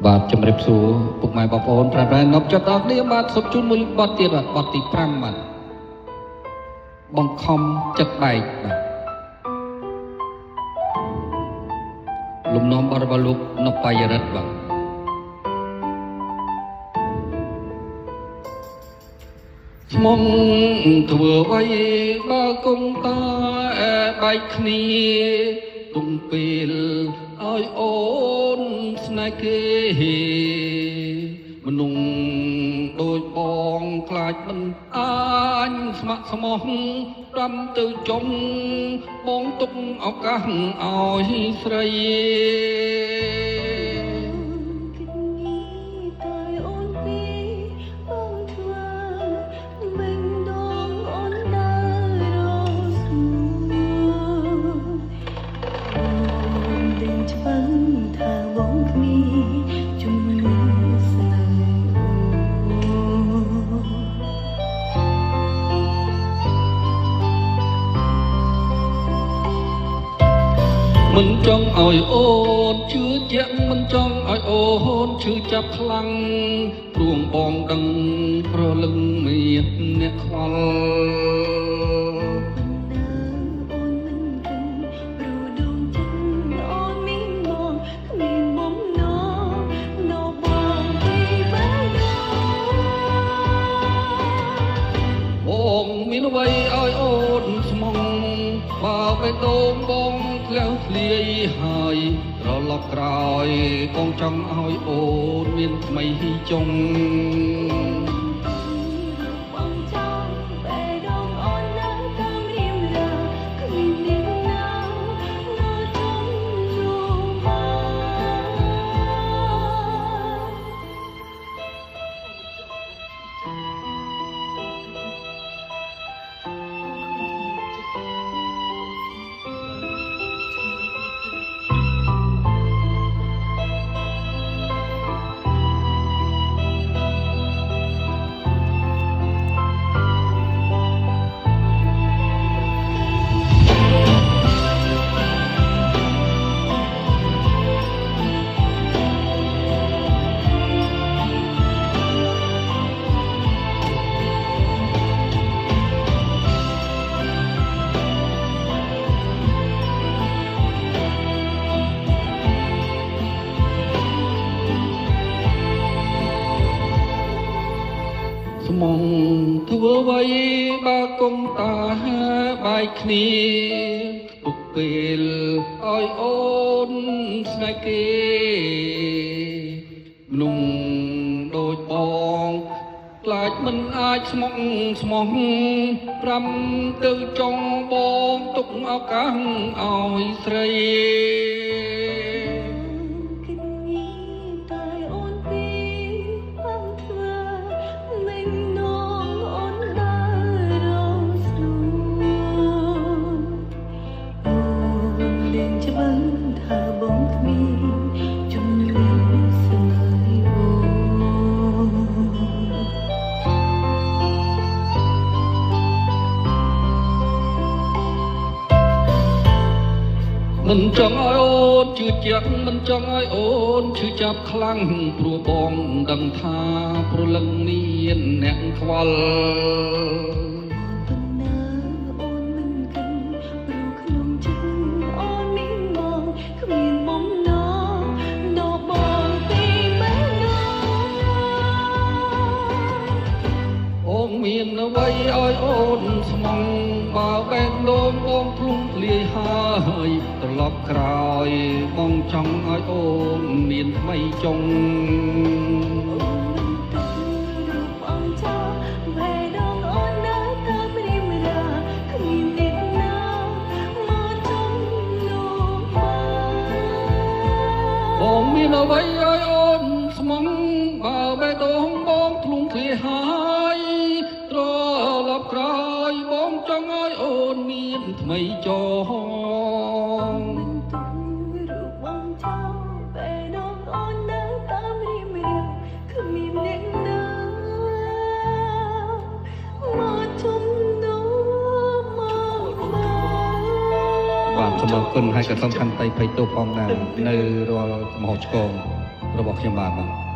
បាទជំរាបសួរពុកម៉ែបងប្អូនប្រាប់ប្រែនប់ចិត្តអរគ្នាបាទសូមជូនមួយបទទៀតបាទបទទី5បាទបង្ខំចិត្តបែកបាទលំនាំបទរបស់លោកនប់បាយរិទ្ធបាទស្មុងធ្វើអ្វីបើគង់តែបែកគ្នាទុំពេលឲ្យអូនស្នេហ៍គេមនុស្សដូចបងខ្លាចមិនអាចស្ម័គ្រស្មោះត្រឹមទៅចុងបងទុកឱកាសឲ្យស្រីមិនចង់ឲ្យអូនជឿជាក់មិនចង់ឲ្យអូនឈឺចាប់ខ្លាំងព្រោះបងដឹងប្រលឹងមានអ្នកខ្វល់បងមានអ្វីឲ្យអូនស្មងបើបេះដូងបងក្លាវធ្លាយហើយត្រឡប់ក្រោយបងចង់ឲ្យអូនមានថ្មីចុងស្មងធ្វើអ្វីបើគុំតាបែកគ្នាទុកពេលឲ្យអូនស្នេហ៍គេមនុស្សដូចបងខ្លាចមិនអាចស្មុគស្មោះប្រាំទៅចង់បងទុកឱកាសឲ្យស្រីមិនចង់ឲ្យអូនជឿជាក់មិនចង់ឲ្យអូនឈឺចាប់ខ្លាំងព្រោះបងដឹងថាប្រលឹងមានអ្នកខ្វល់មានអ្វីឲ្យអូនស្មងបើបែកដូងបងភ្លុំធ្លាយហើយត្រឡប់ក្រោយបងចង់ឲ្យអូនមានថ្មីចុងបងមានអ្វីឲ្យអូនស្មងបើបែកដូងបងភ្លុំធ្លាយហើយត្រឡប់ក្រោយបងចង់ឲ្យអូនមានថ្មីចងរូបបងចង់ពេលដងអូននៅតាមរៀមរៀងគ្មានអ្នកណាមកជុំនោះមកបាទសូមអរគុណហើយក៏សូមខន្តីភ័យទោសផងដែរនៅរាល់កំហុសឆ្គង របស់ខ្ញុំបានបាទ